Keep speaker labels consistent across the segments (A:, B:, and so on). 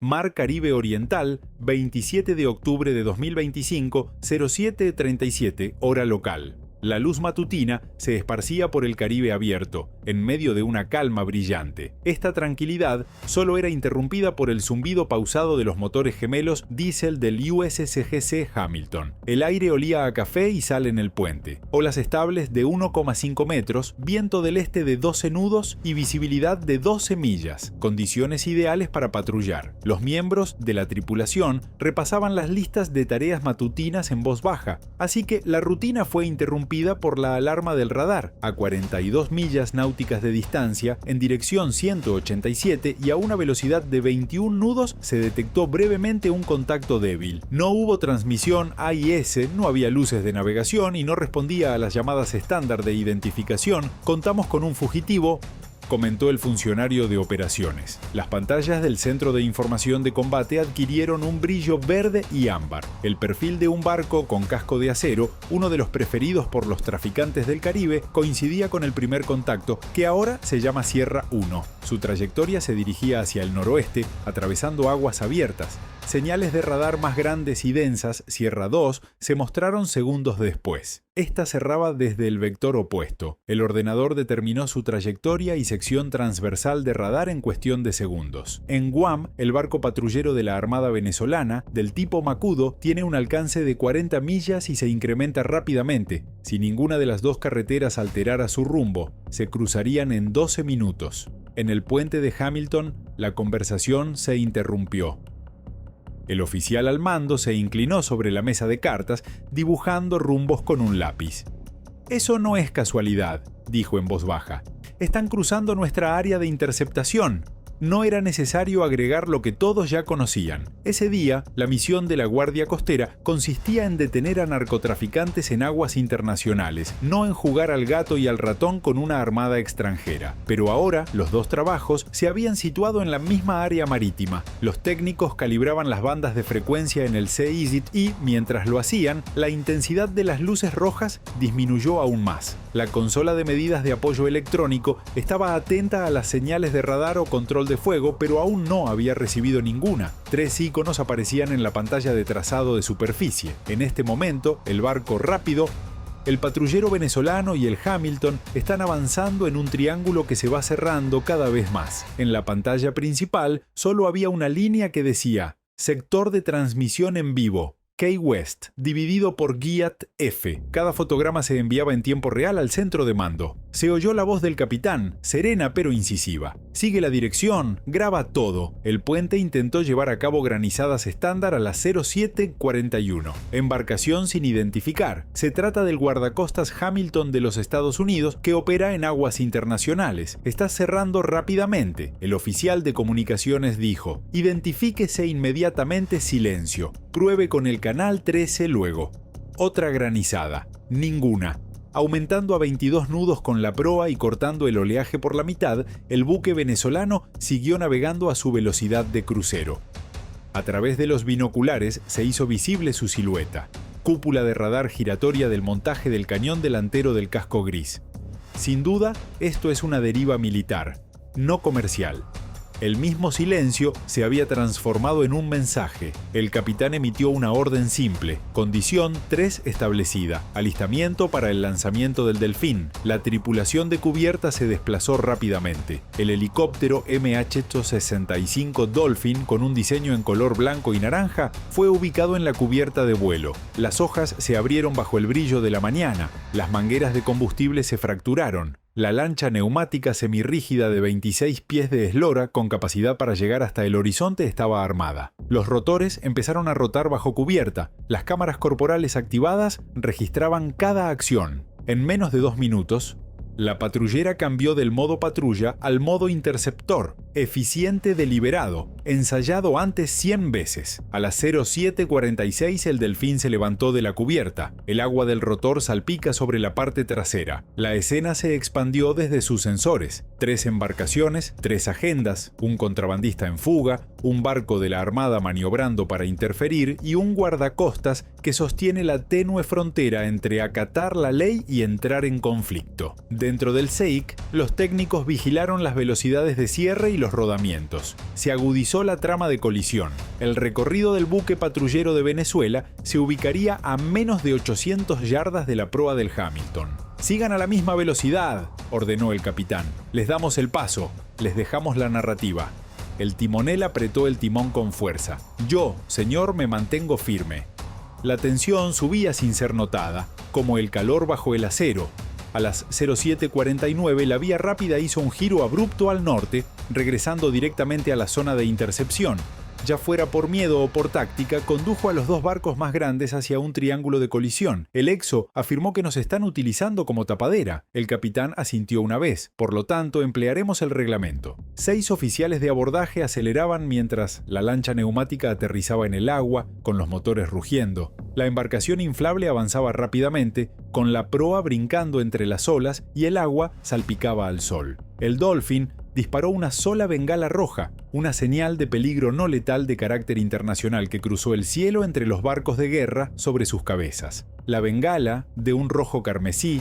A: Mar Caribe Oriental, 27 de octubre de 2025, 07:37, hora local. La luz matutina se esparcía por el Caribe abierto, en medio de una calma brillante. Esta tranquilidad solo era interrumpida por el zumbido pausado de los motores gemelos diésel del USCGC Hamilton. El aire olía a café y sal en el puente. Olas estables de 1,5 metros, viento del este de 12 nudos y visibilidad de 12 millas. Condiciones ideales para patrullar. Los miembros de la tripulación repasaban las listas de tareas matutinas en voz baja, así que la rutina fue interrumpida por la alarma del radar. A 42 millas náuticas de distancia, en dirección 187 y a una velocidad de 21 nudos, se detectó brevemente un contacto débil. No hubo transmisión AIS, no había luces de navegación y no respondía a las llamadas estándar de identificación. Contamos con un fugitivo, comentó el funcionario de operaciones. Las pantallas del Centro de Información de Combate adquirieron un brillo verde y ámbar. El perfil de un barco con casco de acero, uno de los preferidos por los traficantes del Caribe, coincidía con el primer contacto, que ahora se llama Sierra 1. Su trayectoria se dirigía hacia el noroeste, atravesando aguas abiertas. Señales de radar más grandes y densas, Sierra 2, se mostraron segundos después. Esta cerraba desde el vector opuesto. El ordenador determinó su trayectoria y sección transversal de radar en cuestión de segundos. En Guam, el barco patrullero de la Armada venezolana, del tipo Macudo, tiene un alcance de 40 millas y se incrementa rápidamente. Si ninguna de las dos carreteras alterara su rumbo, se cruzarían en 12 minutos. En el puente de Hamilton, la conversación se interrumpió. El oficial al mando se inclinó sobre la mesa de cartas, dibujando rumbos con un lápiz. «Eso no es casualidad», dijo en voz baja. «Están cruzando nuestra área de interceptación». No era necesario agregar lo que todos ya conocían. Ese día, la misión de la Guardia Costera consistía en detener a narcotraficantes en aguas internacionales, no en jugar al gato y al ratón con una armada extranjera. Pero ahora, los dos trabajos se habían situado en la misma área marítima. Los técnicos calibraban las bandas de frecuencia en el CISIT y, mientras lo hacían, la intensidad de las luces rojas disminuyó aún más. La consola de medidas de apoyo electrónico estaba atenta a las señales de radar o control de fuego, pero aún no había recibido ninguna. 3 iconos aparecían en la pantalla de trazado de superficie. En este momento, el barco rápido, el patrullero venezolano y el Hamilton están avanzando en un triángulo que se va cerrando cada vez más. En la pantalla principal solo había una línea que decía «Sector de transmisión en vivo». Key West, dividido por GIAT F. Cada fotograma se enviaba en tiempo real al centro de mando. Se oyó la voz del capitán, serena pero incisiva. «Sigue la dirección, graba todo». El puente intentó llevar a cabo granizadas estándar a las 07:41. Embarcación sin identificar. Se trata del guardacostas Hamilton de los Estados Unidos que opera en aguas internacionales. Está cerrando rápidamente. El oficial de comunicaciones dijo: «Identifíquese inmediatamente, silencio. Pruebe con el canal 13 luego». Otra granizada. Ninguna. Aumentando a 22 nudos con la proa y cortando el oleaje por la mitad, el buque venezolano siguió navegando a su velocidad de crucero. A través de los binoculares se hizo visible su silueta. Cúpula de radar giratoria del montaje del cañón delantero del casco gris. Sin duda, esto es una deriva militar, no comercial. El mismo silencio se había transformado en un mensaje. El capitán emitió una orden simple. Condición 3 establecida. Alistamiento para el lanzamiento del Delfín. La tripulación de cubierta se desplazó rápidamente. El helicóptero MH-65 Dolphin, con un diseño en color blanco y naranja, fue ubicado en la cubierta de vuelo. Las hojas se abrieron bajo el brillo de la mañana. Las mangueras de combustible se fracturaron. La lancha neumática semirrígida de 26 pies de eslora con capacidad para llegar hasta el horizonte estaba armada. Los rotores empezaron a rotar bajo cubierta. Las cámaras corporales activadas registraban cada acción. En menos de 2 minutos, la patrullera cambió del modo patrulla al modo interceptor, eficiente deliberado, ensayado antes 100 veces. A las 07:46 el Delfín se levantó de la cubierta. El agua del rotor salpica sobre la parte trasera. La escena se expandió desde sus sensores. 3 embarcaciones, 3 agendas, un contrabandista en fuga, un barco de la Armada maniobrando para interferir y un guardacostas que sostiene la tenue frontera entre acatar la ley y entrar en conflicto. Dentro del SEIC, los técnicos vigilaron las velocidades de cierre y los rodamientos. Se agudizó la trama de colisión. El recorrido del buque patrullero de Venezuela se ubicaría a menos de 800 yardas de la proa del Hamilton. «Sigan a la misma velocidad», ordenó el capitán. «Les damos el paso, les dejamos la narrativa». El timonel apretó el timón con fuerza. «Yo, señor, me mantengo firme». La tensión subía sin ser notada, como el calor bajo el acero. A las 07:49 la vía rápida hizo un giro abrupto al norte, regresando directamente a la zona de intercepción. Ya fuera por miedo o por táctica, condujo a los dos barcos más grandes hacia un triángulo de colisión. El Exo afirmó que nos están utilizando como tapadera. El capitán asintió una vez. Por lo tanto, emplearemos el reglamento. 6 oficiales de abordaje aceleraban mientras la lancha neumática aterrizaba en el agua, con los motores rugiendo. La embarcación inflable avanzaba rápidamente, con la proa brincando entre las olas y el agua salpicaba al sol. El Dolphin disparó una sola bengala roja, una señal de peligro no letal de carácter internacional que cruzó el cielo entre los barcos de guerra sobre sus cabezas. La bengala, de un rojo carmesí,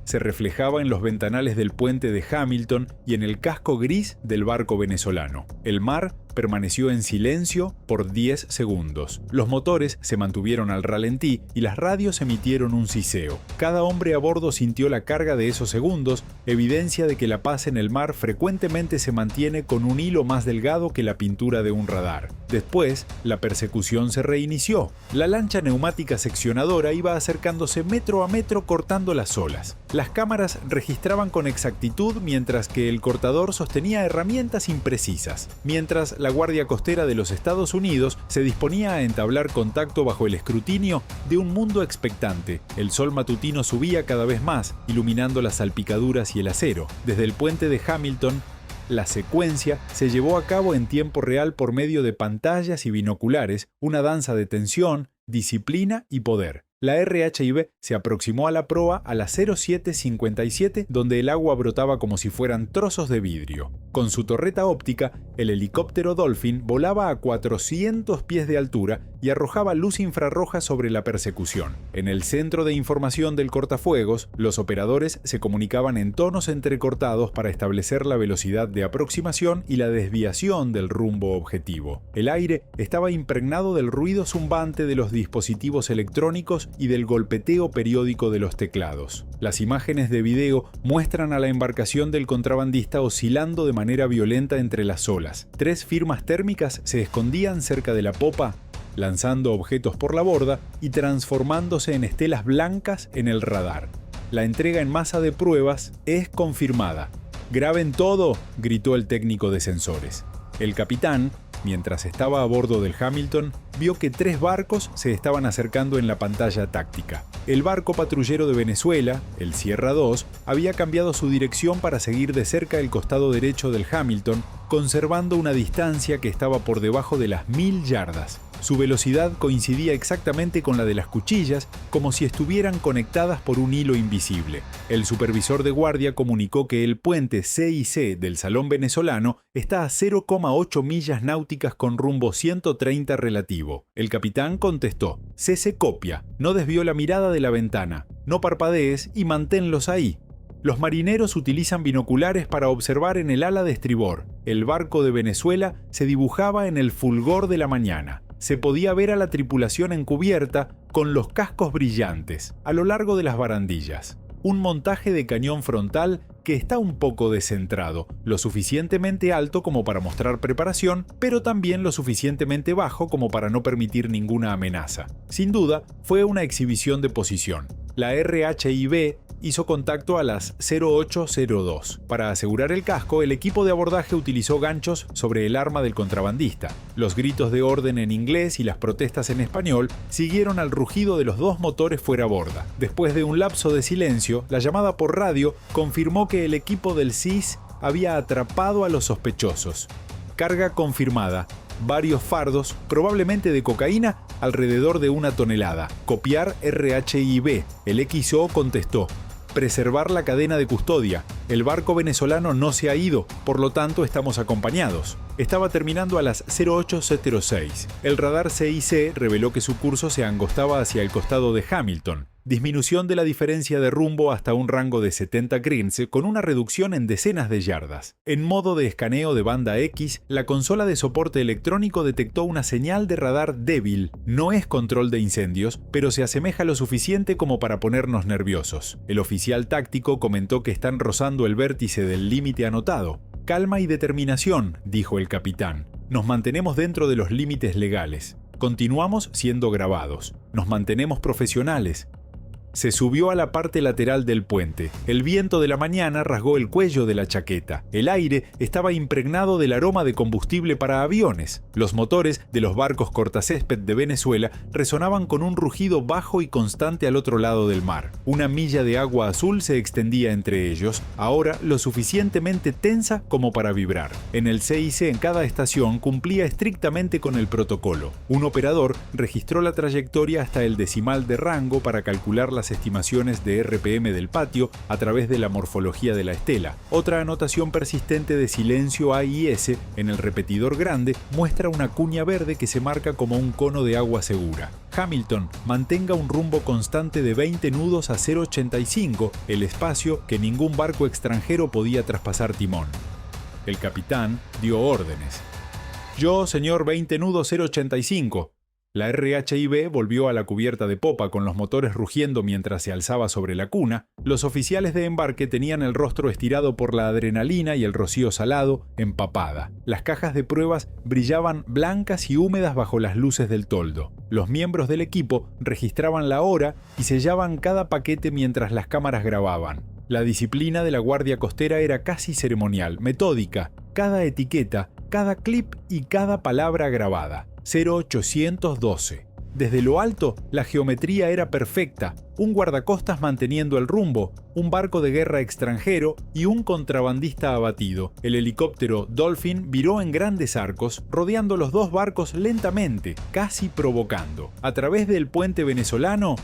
A: se reflejaba en los ventanales del puente de Hamilton y en el casco gris del barco venezolano. El mar permaneció en silencio por 10 segundos. Los motores se mantuvieron al ralentí y las radios emitieron un siseo. Cada hombre a bordo sintió la carga de esos segundos, evidencia de que la paz en el mar frecuentemente se mantiene con un hilo más delgado que la pintura de un radar. Después, la persecución se reinició. La lancha neumática seccionadora iba acercándose metro a metro cortando las olas. Las cámaras registraban con exactitud mientras que el cortador sostenía herramientas imprecisas. Mientras la Guardia Costera de los Estados Unidos se disponía a entablar contacto bajo el escrutinio de un mundo expectante. El sol matutino subía cada vez más, iluminando las salpicaduras y el acero. Desde el puente de Hamilton, la secuencia se llevó a cabo en tiempo real por medio de pantallas y binoculares, una danza de tensión, disciplina y poder. La RHIB se aproximó a la proa a las 07:57, donde el agua brotaba como si fueran trozos de vidrio. Con su torreta óptica, el helicóptero Dolphin volaba a 400 pies de altura y arrojaba luz infrarroja sobre la persecución. En el centro de información del cortafuegos, los operadores se comunicaban en tonos entrecortados para establecer la velocidad de aproximación y la desviación del rumbo objetivo. El aire estaba impregnado del ruido zumbante de los dispositivos electrónicos y del golpeteo periódico de los teclados. Las imágenes de video muestran a la embarcación del contrabandista oscilando de manera violenta entre las olas. 3 firmas térmicas se escondían cerca de la popa, lanzando objetos por la borda y transformándose en estelas blancas en el radar. La entrega en masa de pruebas es confirmada. «¡Graben todo!», gritó el técnico de sensores. El capitán, mientras estaba a bordo del Hamilton, vio que 3 barcos se estaban acercando en la pantalla táctica. El barco patrullero de Venezuela, el Sierra 2, había cambiado su dirección para seguir de cerca el costado derecho del Hamilton, conservando una distancia que estaba por debajo de las 1000 yardas. Su velocidad coincidía exactamente con la de las cuchillas, como si estuvieran conectadas por un hilo invisible. El supervisor de guardia comunicó que el puente C&C del Salón Venezolano está a 0,8 millas náuticas con rumbo 130 relativo. El capitán contestó: «Se copia, no desvió la mirada de la ventana, no parpadees y manténlos ahí». Los marineros utilizan binoculares para observar en el ala de estribor. El barco de Venezuela se dibujaba en el fulgor de la mañana. Se podía ver a la tripulación encubierta con los cascos brillantes a lo largo de las barandillas. Un montaje de cañón frontal que está un poco descentrado, lo suficientemente alto como para mostrar preparación, pero también lo suficientemente bajo como para no permitir ninguna amenaza. Sin duda, fue una exhibición de posición. La RHIB hizo contacto a las 08:02. Para asegurar el casco, el equipo de abordaje utilizó ganchos sobre el arma del contrabandista. Los gritos de orden en inglés y las protestas en español siguieron al rugido de los 2 motores fuera borda. Después de un lapso de silencio, la llamada por radio confirmó que el equipo del CIS había atrapado a los sospechosos. Carga confirmada. Varios fardos, probablemente de cocaína, alrededor de 1 tonelada. Copiar RHIB. El XO contestó: «Preservar la cadena de custodia. El barco venezolano no se ha ido, por lo tanto estamos acompañados. Estaba terminando a las 08:06. El radar CIC reveló que su curso se angostaba hacia el costado de Hamilton. Disminución de la diferencia de rumbo hasta un rango de 70 grins con una reducción en decenas de yardas. En modo de escaneo de banda X, la consola de soporte electrónico detectó una señal de radar débil. No es control de incendios, pero se asemeja lo suficiente como para ponernos nerviosos. El oficial táctico comentó que están rozando el vértice del límite anotado. Calma y determinación, dijo el capitán. Nos mantenemos dentro de los límites legales. Continuamos siendo grabados. Nos mantenemos profesionales. Se subió a la parte lateral del puente. El viento de la mañana rasgó el cuello de la chaqueta. El aire estaba impregnado del aroma de combustible para aviones. Los motores de los barcos cortacésped de Venezuela resonaban con un rugido bajo y constante al otro lado del mar. Una milla de agua azul se extendía entre ellos, ahora lo suficientemente tensa como para vibrar. En el CIC en cada estación cumplía estrictamente con el protocolo. Un operador registró la trayectoria hasta el decimal de rango para calcular las estimaciones de RPM del patio a través de la morfología de la estela. Otra anotación persistente de silencio AIS en el repetidor grande muestra una cuña verde que se marca como un cono de agua segura. Hamilton, mantenga un rumbo constante de 20 nudos a 0,85, el espacio que ningún barco extranjero podía traspasar timón. El capitán dio órdenes. Yo, señor 20 nudos 0,85. La RHIB volvió a la cubierta de popa con los motores rugiendo mientras se alzaba sobre la cuna. Los oficiales de embarque tenían el rostro estirado por la adrenalina y el rocío salado, empapada. Las cajas de pruebas brillaban blancas y húmedas bajo las luces del toldo. Los miembros del equipo registraban la hora y sellaban cada paquete mientras las cámaras grababan. La disciplina de la Guardia Costera era casi ceremonial, metódica. Cada etiqueta, cada clip y cada palabra grabada. 0812. Desde lo alto, la geometría era perfecta. Un guardacostas manteniendo el rumbo, un barco de guerra extranjero y un contrabandista abatido. El helicóptero Dolphin viró en grandes arcos, rodeando los dos barcos lentamente, casi provocando. A través del puente venezolano,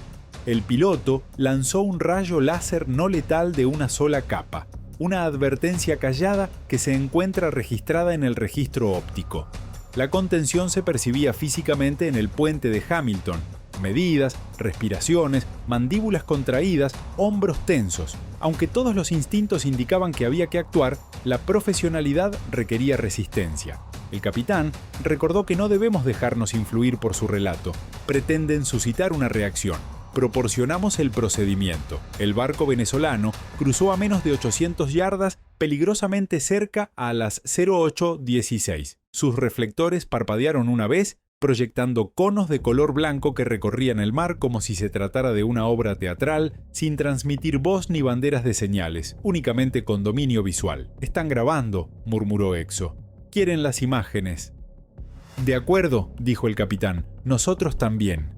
A: el piloto lanzó un rayo láser no letal de una sola capa. Una advertencia callada que se encuentra registrada en el registro óptico. La contención se percibía físicamente en el puente de Hamilton. Medidas, respiraciones, mandíbulas contraídas, hombros tensos. Aunque todos los instintos indicaban que había que actuar, la profesionalidad requería resistencia. El capitán recordó que no debemos dejarnos influir por su relato. Pretenden suscitar una reacción. Proporcionamos el procedimiento. El barco venezolano cruzó a menos de 800 yardas, peligrosamente cerca a las 08:16. Sus reflectores parpadearon una vez, proyectando conos de color blanco que recorrían el mar como si se tratara de una obra teatral, sin transmitir voz ni banderas de señales, únicamente con dominio visual. «Están grabando», murmuró Exo. «Quieren las imágenes». «De acuerdo», dijo el capitán, «nosotros también».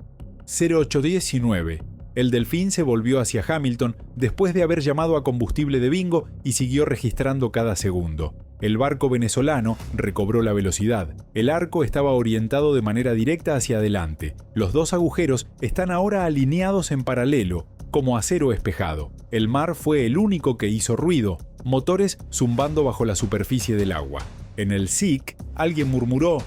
A: 0819. El Delfín se volvió hacia Hamilton después de haber llamado a combustible de bingo y siguió registrando cada segundo. El barco venezolano recobró la velocidad. El arco estaba orientado de manera directa hacia adelante. Los dos agujeros están ahora alineados en paralelo, como acero espejado. El mar fue el único que hizo ruido, motores zumbando bajo la superficie del agua. En el SIC, alguien murmuró: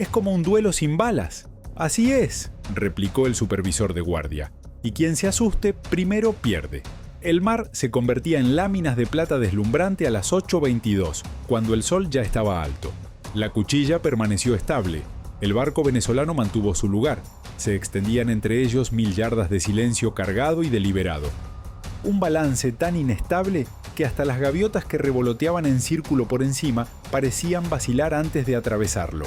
A: «Es como un duelo sin balas». «Así es», replicó el supervisor de guardia. «Y quien se asuste primero pierde». El mar se convertía en láminas de plata deslumbrante a las 8:22, cuando el sol ya estaba alto. La cuchilla permaneció estable. El barco venezolano mantuvo su lugar. Se extendían entre ellos 1000 yardas de silencio cargado y deliberado. Un balance tan inestable que hasta las gaviotas que revoloteaban en círculo por encima parecían vacilar antes de atravesarlo.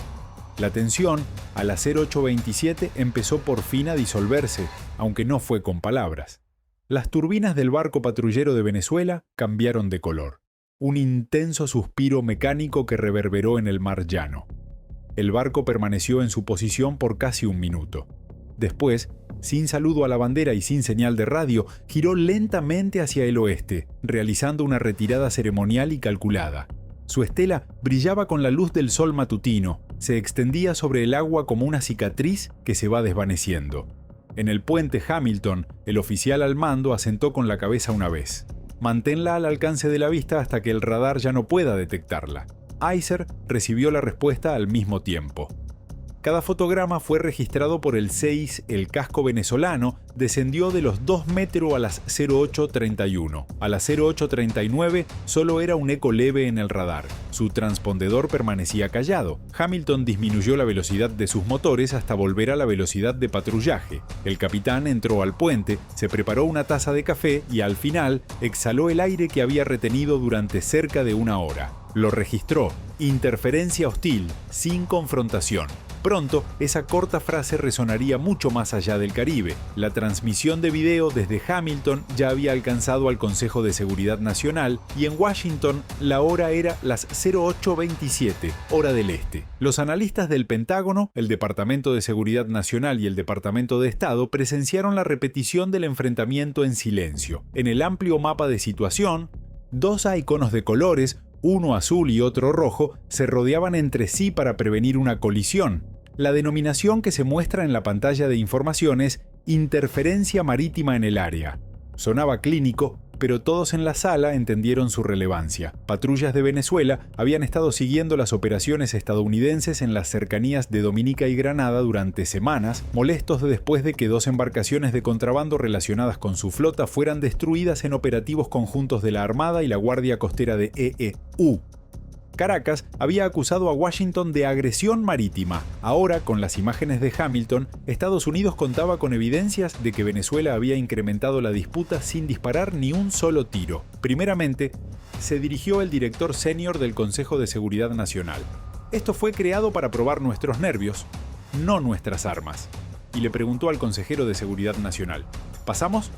A: La tensión, a las 08:27, empezó por fin a disolverse, aunque no fue con palabras. Las turbinas del barco patrullero de Venezuela cambiaron de color. Un intenso suspiro mecánico que reverberó en el mar llano. El barco permaneció en su posición por casi un minuto. Después, sin saludo a la bandera y sin señal de radio, giró lentamente hacia el oeste, realizando una retirada ceremonial y calculada. Su estela brillaba con la luz del sol matutino, se extendía sobre el agua como una cicatriz que se va desvaneciendo. En el puente Hamilton, el oficial al mando asentó con la cabeza una vez. manténla al alcance de la vista hasta que el radar ya no pueda detectarla. ICER recibió la respuesta al mismo tiempo. Cada fotograma fue registrado por el CEIS. El casco venezolano descendió de los 2 metros a las 08:31. A las 08:39 solo era un eco leve en el radar. Su transpondedor permanecía callado. Hamilton disminuyó la velocidad de sus motores hasta volver a la velocidad de patrullaje. El capitán entró al puente, se preparó una taza de café y al final exhaló el aire que había retenido durante cerca de una hora. Lo registró: interferencia hostil, sin confrontación. Pronto, esa corta frase resonaría mucho más allá del Caribe. La transmisión de video desde Hamilton ya había alcanzado al Consejo de Seguridad Nacional y en Washington la hora era las 08:27, hora del este. Los analistas del Pentágono, el Departamento de Seguridad Nacional y el Departamento de Estado presenciaron la repetición del enfrentamiento en silencio. En el amplio mapa de situación, 2 iconos de colores, uno azul y otro rojo, se rodeaban entre sí para prevenir una colisión. La denominación que se muestra en la pantalla de información es interferencia marítima en el área. Sonaba clínico, pero todos en la sala entendieron su relevancia. Patrullas de Venezuela habían estado siguiendo las operaciones estadounidenses en las cercanías de Dominica y Granada durante semanas, molestos después de que 2 embarcaciones de contrabando relacionadas con su flota fueran destruidas en operativos conjuntos de la Armada y la Guardia Costera de EEU. Caracas había acusado a Washington de agresión marítima. Ahora, con las imágenes de Hamilton, Estados Unidos contaba con evidencias de que Venezuela había incrementado la disputa sin disparar ni un solo tiro. Primeramente, se dirigió el director senior del Consejo de Seguridad Nacional. Esto fue creado para probar nuestros nervios, no nuestras armas. Y le preguntó al consejero de Seguridad Nacional: ¿pasamos?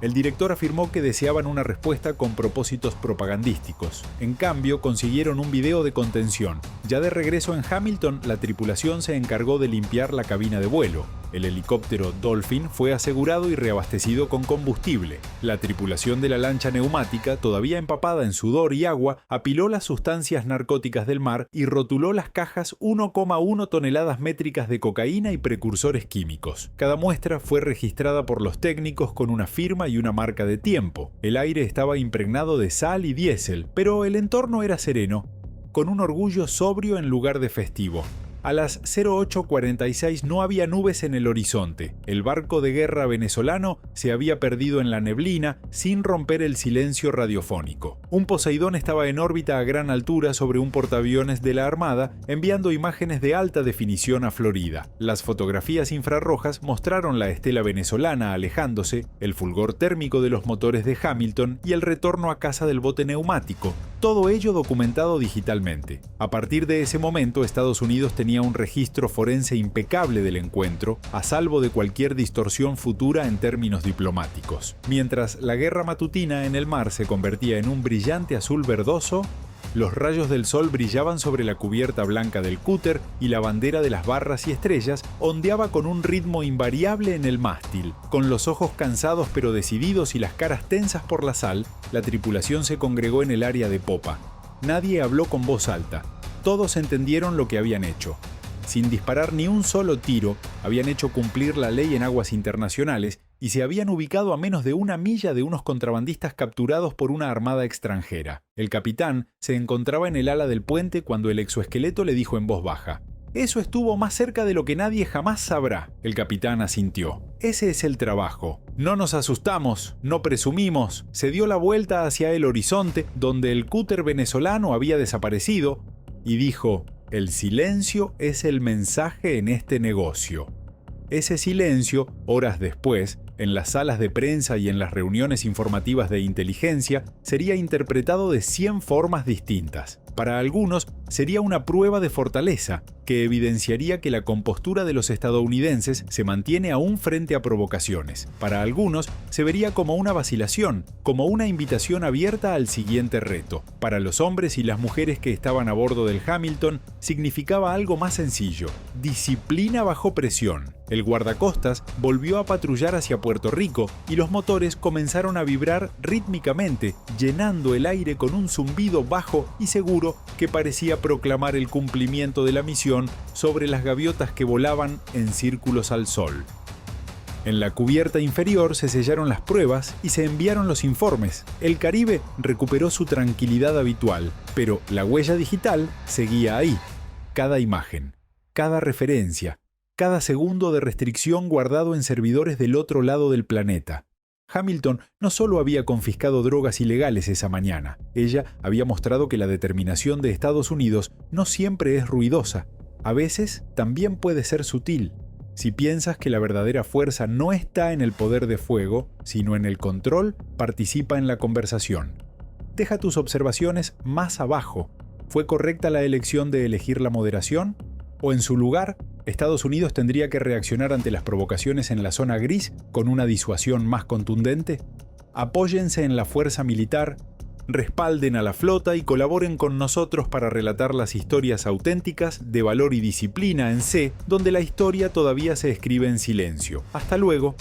A: El director afirmó que deseaban una respuesta con propósitos propagandísticos. En cambio, consiguieron un video de contención. Ya de regreso en Hamilton, la tripulación se encargó de limpiar la cabina de vuelo. El helicóptero Dolphin fue asegurado y reabastecido con combustible. La tripulación de la lancha neumática, todavía empapada en sudor y agua, apiló las sustancias narcóticas del mar y rotuló las cajas 1,1 toneladas métricas de cocaína y precursores químicos. Cada muestra fue registrada por los técnicos con una firma y una marca de tiempo. El aire estaba impregnado de sal y diésel, pero el entorno era sereno, con un orgullo sobrio en lugar de festivo. A las 08:46 no había nubes en el horizonte. El barco de guerra venezolano se había perdido en la neblina sin romper el silencio radiofónico. Un Poseidón estaba en órbita a gran altura sobre un portaaviones de la Armada, enviando imágenes de alta definición a Florida. Las fotografías infrarrojas mostraron la estela venezolana alejándose, el fulgor térmico de los motores de Hamilton y el retorno a casa del bote neumático. Todo ello documentado digitalmente. A partir de ese momento, Estados Unidos tenía un registro forense impecable del encuentro, a salvo de cualquier distorsión futura en términos diplomáticos. Mientras la guerra matutina en el mar se convertía en un brillante azul verdoso, los rayos del sol brillaban sobre la cubierta blanca del cúter y la bandera de las barras y estrellas ondeaba con un ritmo invariable en el mástil. Con los ojos cansados pero decididos y las caras tensas por la sal, la tripulación se congregó en el área de popa. Nadie habló con voz alta. Todos entendieron lo que habían hecho. Sin disparar ni un solo tiro, habían hecho cumplir la ley en aguas internacionales y se habían ubicado a menos de 1 milla de unos contrabandistas capturados por una armada extranjera. El capitán se encontraba en el ala del puente cuando el exoesqueleto le dijo en voz baja: «Eso estuvo más cerca de lo que nadie jamás sabrá». El capitán asintió. «Ese es el trabajo. No nos asustamos, no presumimos». Se dio la vuelta hacia el horizonte, donde el cúter venezolano había desaparecido, y dijo: «El silencio es el mensaje en este negocio». Ese silencio, horas después, en las salas de prensa y en las reuniones informativas de inteligencia, sería interpretado de 100 formas distintas. Para algunos, sería una prueba de fortaleza, que evidenciaría que la compostura de los estadounidenses se mantiene aún frente a provocaciones. Para algunos, se vería como una vacilación, como una invitación abierta al siguiente reto. Para los hombres y las mujeres que estaban a bordo del Hamilton, significaba algo más sencillo: disciplina bajo presión. El guardacostas volvió a patrullar hacia Puerto Rico y los motores comenzaron a vibrar rítmicamente, llenando el aire con un zumbido bajo y seguro que parecía proclamar el cumplimiento de la misión sobre las gaviotas que volaban en círculos al sol. En la cubierta inferior se sellaron las pruebas y se enviaron los informes. El Caribe recuperó su tranquilidad habitual, pero la huella digital seguía ahí. Cada imagen, cada referencia, cada segundo de restricción guardado en servidores del otro lado del planeta. Hamilton no solo había confiscado drogas ilegales esa mañana, ella había mostrado que la determinación de Estados Unidos no siempre es ruidosa. A veces también puede ser sutil. Si piensas que la verdadera fuerza no está en el poder de fuego, sino en el control, participa en la conversación. Deja tus observaciones más abajo. ¿Fue correcta la elección de elegir la moderación? ¿O en su lugar, Estados Unidos tendría que reaccionar ante las provocaciones en la zona gris con una disuasión más contundente? Apóyense en la fuerza militar, respalden a la flota y colaboren con nosotros para relatar las historias auténticas de valor y disciplina en C, donde la historia todavía se escribe en silencio. Hasta luego.